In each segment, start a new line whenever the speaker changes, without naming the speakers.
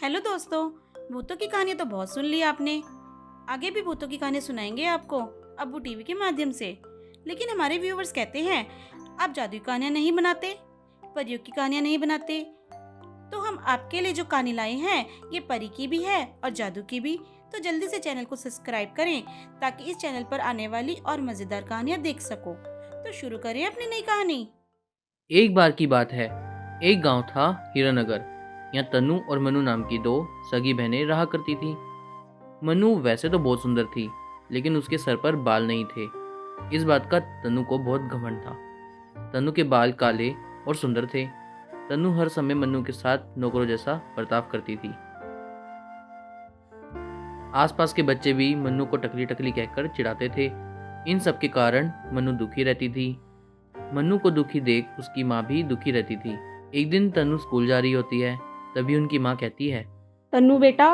Hello दोस्तों। भूतों की कहानियाँ तो बहुत सुन ली आपने। आगे भी भूतों की कहानी सुनाएंगे आपको अब्बू टीवी के माध्यम से। लेकिन हमारे व्यूवर्स कहते हैं आप जादू की कहानियाँ नहीं बनाते, परियों की कहानियाँ नहीं बनाते। तो हम आपके लिए जो कहानी लाए हैं ये परी की भी है और जादू की भी। तो जल्दी से चैनल को सब्सक्राइब करें ताकि इस चैनल पर आने वाली और मज़ेदार कहानियाँ देख सको। तो शुरू करें अपनी नई कहानी।
एक बार की बात है। एक गांव था हीरानगर। यहाँ तन्नू और मनु नाम की दो सगी बहनें रहा करती थी। मनु वैसे तो बहुत सुंदर थी, लेकिन उसके सर पर बाल नहीं थे। इस बात का तन्नू को बहुत घमंड था। तन्नू के बाल काले और सुंदर थे। तन्नू हर समय मनु के साथ नौकरों जैसा बर्ताव करती थी। आसपास के बच्चे भी मनु को टकली टकली कहकर चिढ़ाते थे। इन सब के कारण मनु दुखी रहती थी। मन्नू को दुखी देख उसकी माँ भी दुखी रहती थी। एक दिन तन्नू स्कूल जा रही होती है, तभी उनकी माँ कहती है,
तन्नू बेटा,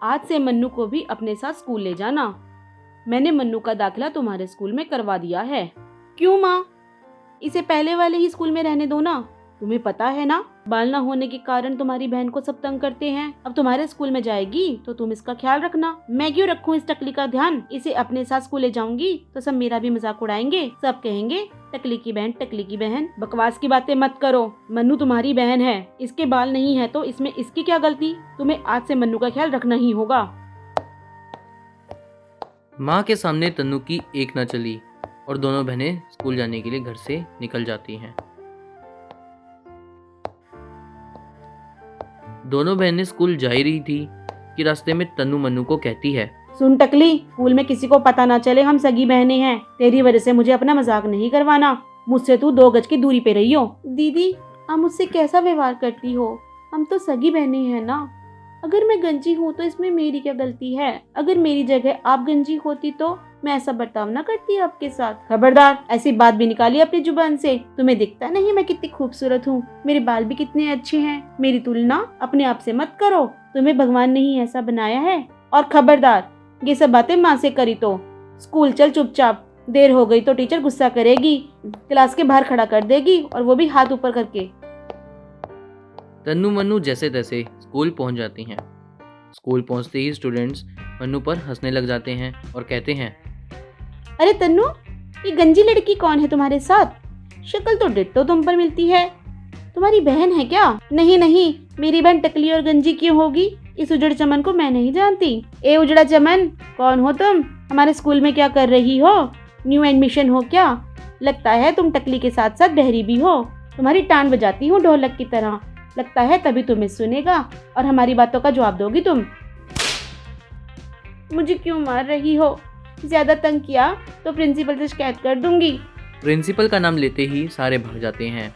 आज से मन्नू को भी अपने साथ स्कूल ले जाना। मैंने मन्नू का दाखिला तुम्हारे स्कूल में करवा दिया है। क्यों माँ? इसे पहले वाले ही स्कूल में रहने दो ना। तुम्हें पता है ना, बाल ना होने के कारण तुम्हारी बहन को सब तंग करते हैं। अब तुम्हारे स्कूल में जाएगी तो तुम इसका ख्याल रखना। मैं क्यों रखूं इस टकली का ध्यान? इसे अपने साथ स्कूल ले जाऊंगी तो सब मेरा भी मजाक उड़ाएंगे। सब कहेंगे टकली की बहन, टकली की बहन। बकवास की बातें मत करो। मन्नू तुम्हारी बहन है, इसके बाल नहीं है तो इसमें इसकी क्या गलती? तुम्हें आज से मन्नू का ख्याल रखना ही होगा।
माँ के सामने तन्नू की एक न चली और दोनों बहनें स्कूल जाने के लिए घर से निकल जाती हैं। दोनों बहनें स्कूल जा ही रही थी कि रास्ते में तन्नू मन्नू को कहती है,
सुन टकली, स्कूल में किसी को पता ना चले हम सगी बहनें हैं। तेरी वजह से मुझे अपना मजाक नहीं करवाना। मुझसे तू 2 गज की दूरी पे रही हो। दीदी, आप मुझसे कैसा व्यवहार करती हो? हम तो सगी बहनें हैं ना। अगर मैं गंजी हूँ तो इसमें मेरी क्या गलती है? अगर मेरी जगह आप गंजी होती तो मैं ऐसा बर्ताव ना करती आपके साथ। खबरदार, ऐसी बात भी निकाली अपनी जुबान से। तुम्हें दिखता नहीं मैं कितनी खूबसूरत हूँ? मेरे बाल भी कितने अच्छे हैं। मेरी तुलना अपने आप से मत करो। तुम्हें भगवान ने ही ऐसा बनाया है। और खबरदार, ये सब बातें माँ से करी तो स्कूल चल चुपचाप। देर हो गई तो टीचर गुस्सा करेगी, क्लास के बाहर खड़ा कर देगी, और वो भी हाथ ऊपर करके।
तन्नू मन्नू जैसे तैसे स्कूल पहुंच जाती हैं। स्कूल पहुंचते ही स्टूडेंट्स मन्नू पर हंसने लग जाते हैं और कहते हैं,
अरे तन्नू, ये गंजी लड़की कौन है तुम्हारे साथ? शक्ल तो डिट्टो तुम पर मिलती है। तुम्हारी बहन है क्या? नहीं नहीं, मेरी बहन टकली और गंजी क्यों होगी? इस उजड़ चमन को मैं नहीं जानती। ए उजड़ा चमन, कौन हो तुम? हमारे स्कूल में क्या कर रही हो? न्यू एडमिशन हो क्या? लगता है तुम टकली के साथ साथ बहरी भी हो। तुम्हारी टांग बजाती हूँ ढोलक की तरह। लगता है तभी तुम्हें सुनेगा और हमारी बातों का जवाब दोगी तुम। मुझे क्यों मार रही हो? ज्यादा तंग किया तो प्रिंसिपल से शिकायत कर दूंगी।
प्रिंसिपल का नाम लेते ही सारे भाग जाते हैं।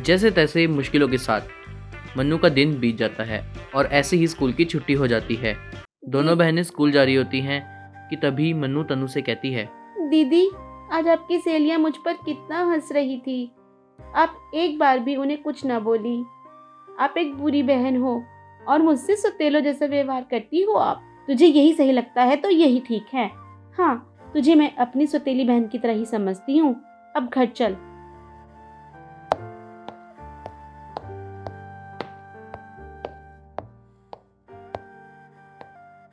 जैसे तैसे मुश्किलों के साथ मन्नू का दिन बीत जाता है और ऐसे ही स्कूल की छुट्टी हो जाती है। दोनों बहनें स्कूल जा रही होती हैं कि तभी मन्नू तन्नू से कहती है,
दीदी, आज आपकी सहेलियां मुझ पर कितना हंस रही थी। आप एक बार भी उन्हें कुछ ना बोली। आप एक बुरी बहन हो और मुझसे सौतेलों जैसा व्यवहार करती हो आप। तुझे यही सही लगता है तो यही ठीक है। हाँ, तुझे मैं अपनी सौतेली बहन की तरह ही समझती हूँ। अब घर चल।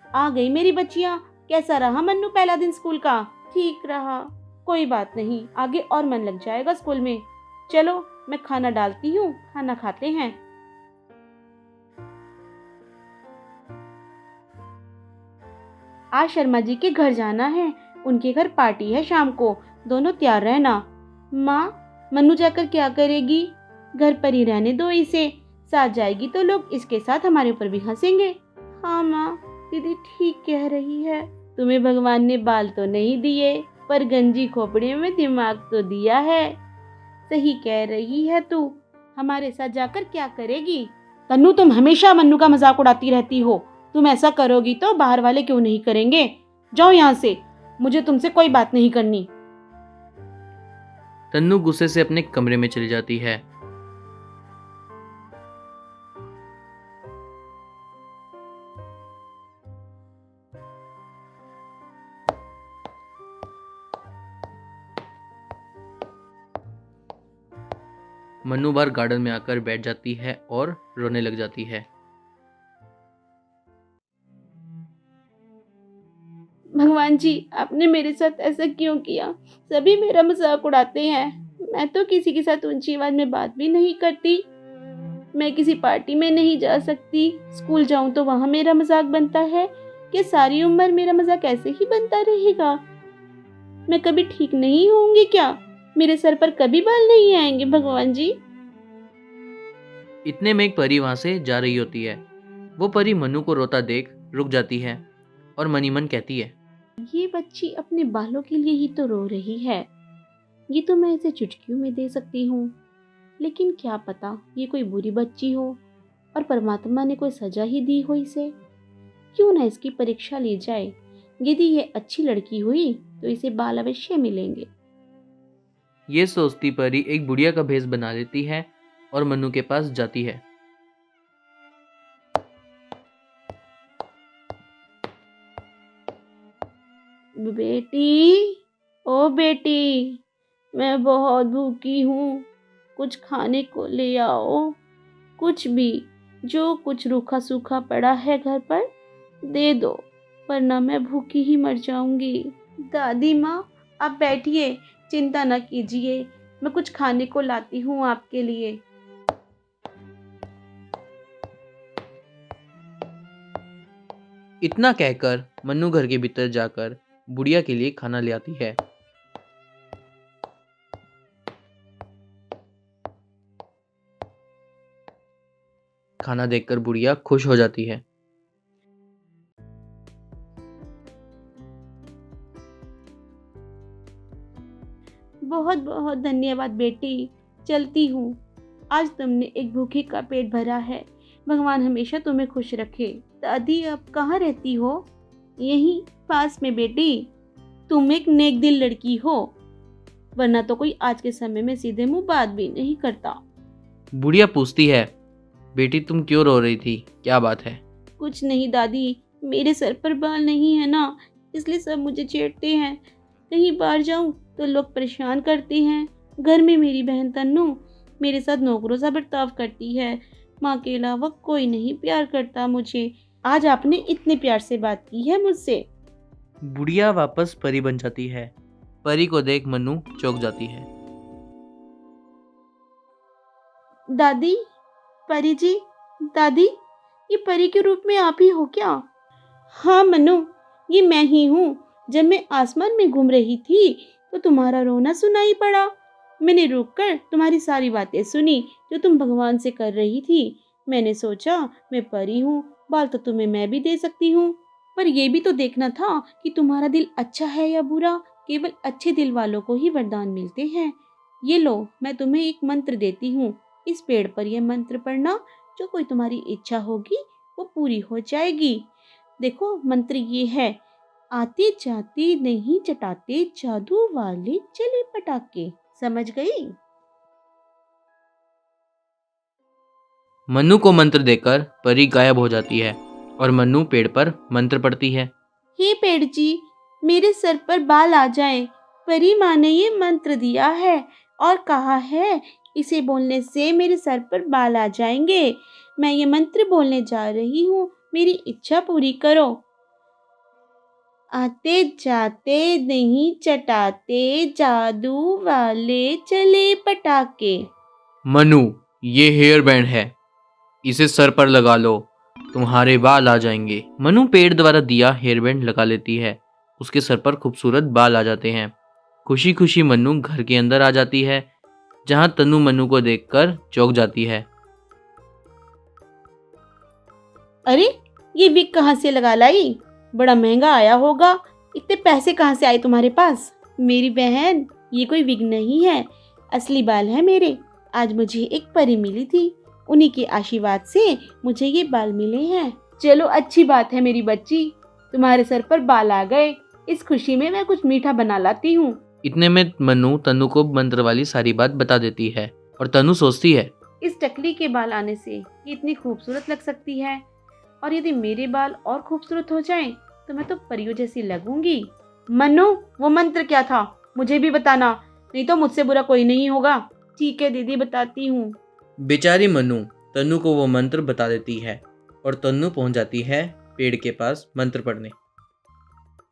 आ गई मेरी बच्चियाँ। कैसा रहा मन्नू पहला दिन स्कूल का? ठीक रहा। कोई बात नहीं, आगे और मन लग जाएगा स्कूल में। चलो, मैं खाना डालती हूँ, खाना खाते हैं। आज शर्मा जी के घर जाना है। उनके घर पार्टी है शाम को। दोनों तैयार रहना। माँ, मन्नू जाकर क्या करेगी? घर पर ही रहने दो इसे। साथ जाएगी तो लोग इसके साथ हमारे ऊपर भी हंसेंगे। हाँ माँ, दीदी ठीक कह रही है। तुम्हें भगवान ने बाल तो नहीं दिए, पर गंजी खोपड़ी में दिमाग तो दिया है। सही कह रही है तू। हमारे साथ जाकर क्या करेगी? तन्नू, तुम हमेशा मन्नू का मजाक उड़ाती रहती हो। तुम ऐसा करोगी तो बाहर वाले क्यों नहीं करेंगे? जाओ यहाँ से, मुझे तुमसे कोई बात नहीं करनी।
तन्नू गुस्से से अपने कमरे में चली जाती है। मन्नू बाहर गार्डन में आकर बैठ जाती है और रोने लग जाती है।
भगवान जी, आपने मेरे साथ ऐसा क्यों किया? सभी मेरा मजाक उड़ाते हैं। मैं तो किसी के साथ ऊंची आवाज में बात भी नहीं करती। मैं किसी पार्टी में नहीं जा सकती। स्कूल जाऊं तो वहां मेरा मजाक बनता है। क्या सारी उम्र मेरा मजाक ऐसे ही बनता रहेगा? मैं कभी ठीक नहीं होंगी क्या? मेरे सर पर कभी बाल नहीं आएंगे भगवान जी?
इतने में एक परी वहां से जा रही होती है। वो परी मनु को रोता देख रुक जाती है और मनी मन कहती है,
ये बच्ची अपने बालों के लिए ही तो रो रही है। ये तो मैं इसे चुटकियों में दे सकती हूँ, लेकिन क्या पता ये कोई बुरी बच्ची हो और परमात्मा ने कोई सजा ही दी हो इसे। क्यों ना इसकी परीक्षा ली जाए। यदि ये अच्छी लड़की हुई तो इसे बाल अवश्य मिलेंगे।
ये सोचती परी एक बुढ़िया का भेष बना लेती है और मनु के पास जाती है।
बेटी, ओ बेटी, मैं बहुत भूखी हूँ। कुछ खाने को ले आओ। कुछ भी, जो कुछ रूखा सूखा पड़ा है घर पर दे दो, वरना मैं भूखी ही मर जाऊंगी। दादी माँ, आप बैठिए, चिंता न कीजिए, मैं कुछ खाने को लाती हूँ आपके लिए।
इतना कहकर मन्नू घर के भीतर जाकर बुढ़िया के लिए खाना ले आती है। खाना देखकर बुढ़िया खुश हो जाती है।
बहुत बहुत धन्यवाद बेटी, चलती हूँ। आज तुमने एक भूखे का पेट भरा है। भगवान हमेशा तुम्हें खुश रखे। दादी, अब कहाँ रहती हो? यहीं पास में बेटी। तुम एक नेक दिल लड़की हो, वरना तो कोई आज के समय में सीधे मुंह बात भी नहीं करता।
बुढ़िया पूछती है, बेटी तुम क्यों रो रही थी, क्या बात है?
कुछ नहीं दादी, मेरे सर पर बाल नहीं है ना, इसलिए सब मुझे छेड़ते हैं। कहीं बाहर जाऊं तो लोग परेशान करते हैं। घर में मेरी बहन तन्नू मेरे साथ नौकरों सा बर्ताव करती है। माँ के अलावा कोई नहीं प्यार करता मुझे। आज आपने इतने प्यार से बात की है मुझसे।
बुढ़िया वापस परी बन जाती है। परी को देख मन्नू चौंक जाती है।
दादी, परी जी, दादी, ये परी के रूप में आप ही हो क्या? हाँ मनु, ये मैं ही हूँ। जब मैं आसमान में घूम रही थी तो तुम्हारा रोना सुनाई पड़ा। मैंने रुककर तुम्हारी सारी बातें सुनी जो तुम भगवान से कर रही थी। मैंने सोचा मैं परी हूँ, बाल तो तुम्हें मैं भी दे सकती हूँ, पर यह भी तो देखना था कि तुम्हारा दिल अच्छा है या बुरा। केवल अच्छे दिल वालों को ही वरदान मिलते हैं। ये लो, मैं तुम्हें एक मंत्र देती हूँ। इस पेड़ पर यह मंत्र पढ़ना, जो कोई तुम्हारी इच्छा होगी वो पूरी हो जाएगी। देखो, मंत्र ये है, आते जाते नहीं चटाते, जादू वाले चले पटाके। समझ गई?
मन्नू को मंत्र देकर परी गायब हो जाती है और मन्नू पेड़ पर मंत्र पढ़ती है।
हे पेड़ जी, मेरे सर पर बाल आ जाएं। परी माँ ने ये मंत्र दिया है और कहा है इसे बोलने से मेरे सर पर बाल आ जाएंगे। मैं ये मंत्र बोलने जा रही हूँ, मेरी इच्छा पूरी करो। आते जाते नहीं चटाते, जादू वाले चले पटाके।
मन्नू, ये हेयर बैंड है, इसे सर पर लगा लो, तुम्हारे बाल आ जाएंगे। मन्नू पेड़ द्वारा दिया हेयर बैंड लगा लेती है। उसके सर पर खूबसूरत बाल आ जाते हैं। खुशी खुशी मन्नू घर के अंदर आ जाती है, जहां तन्नू मन्नू को देखकर चौंक जाती है।
अरे, ये विग कहाँ से लगा लाई? बड़ा महंगा आया होगा। इतने पैसे कहाँ से आए तुम्हारे पास? मेरी बहन, ये कोई विग नहीं है, असली बाल है मेरे। आज मुझे एक परी मिली थी, उन्हीं के आशीर्वाद से मुझे ये बाल मिले हैं। चलो, अच्छी बात है मेरी बच्ची, तुम्हारे सर पर बाल आ गए। इस खुशी में मैं कुछ मीठा बना लाती हूँ।
इतने में मन्नू तन्नू को मंत्र वाली सारी बात बता देती है और तन्नू सोचती है,
इस टकली के बाल आने से ये इतनी खूबसूरत लग सकती है, और यदि मेरे बाल और खूबसूरत हो जाएं, तो मैं तो परियों जैसी लगूंगी। मन्नू, वो मंत्र क्या था? मुझे भी बताना, नहीं तो मुझसे बुरा कोई नहीं होगा। ठीक है दीदी, बताती हूँ।
बेचारी मन्नू तन्नू को वो मंत्र बता देती है और तन्नू पहुंच जाती है पेड़ के पास मंत्र पढ़ने।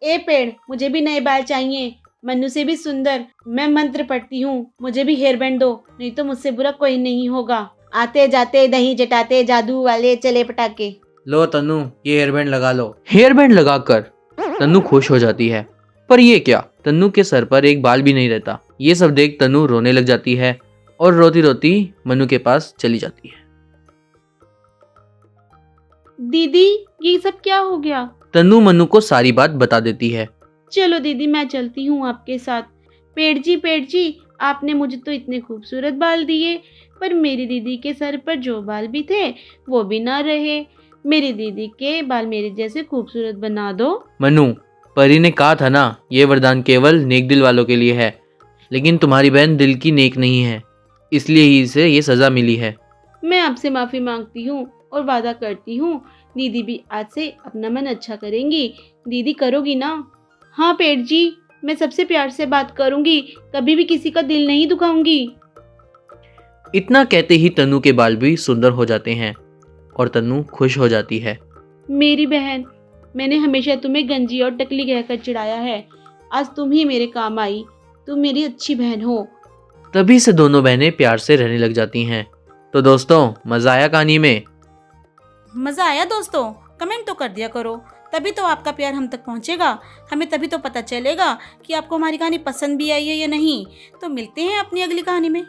ए पेड़, मुझे भी नए बाल चाहिए, मन्नू से भी सुंदर। मैं मंत्र पढ़ती हूँ, मुझे भी हेयर बैंड दो, नहीं तो मुझसे बुरा कोई नहीं होगा। आते जाते दही जटाते जादू वाले चले पटाके।
लो तन्नू, ये हेयर बैंड लगा लो। हेयर बैंड लगाकर तन्नू खुश हो जाती है, पर ये क्या, तन्नू के सर पर एक बाल भी नहीं रहता। ये सब देख तन्नू रोने लग जाती है और रोती रोती मन्नू के पास चली जाती है।
दीदी, ये सब क्या हो गया?
तन्नू मन्नू को सारी बात बता देती है।
चलो दीदी, मैं चलती हूँ आपके साथ। पेड़ जी, आपने मुझे तो इतने खूबसूरत बाल दिए, पर मेरी दीदी के सर पर जो बाल भी थे वो भी ना रहे। मेरी दीदी के बाल मेरे जैसे खूबसूरत बना दो।
मन्नू, परी ने कहा था ना, ये वरदान केवल नेक दिल वालों के लिए है, लेकिन तुम्हारी बहन दिल की नेक नहीं है, इसलिए ही इसे ये सजा मिली है।
मैं आपसे माफ़ी मांगती हूँ और वादा करती हूँ दीदी भी आज से अपना मन अच्छा करेंगी। दीदी करोगी ना? हाँ पेड़ जी, मैं सबसे प्यार से बात करूँगी, कभी भी किसी का दिल नहीं दुखाऊंगी।
इतना कहते ही तन्नू के बाल भी सुंदर हो जाते हैं और तन्नू खुश हो जाती है।
मेरी बहन, मैंने हमेशा तुम्हें गंजी और टकली कहकर चिढ़ाया है, आज तुम ही मेरे काम आई। तुम मेरी अच्छी बहन हो।
तभी से दोनों बहनें प्यार से रहने लग जाती हैं। तो दोस्तों, मजा आया कहानी में?
मज़ा आया दोस्तों? कमेंट तो कर दिया करो, तभी तो आपका प्यार हम तक पहुंचेगा। हमें तभी तो पता चलेगा कि आपको हमारी कहानी पसंद भी आई है या नहीं। तो मिलते हैं अपनी अगली कहानी में।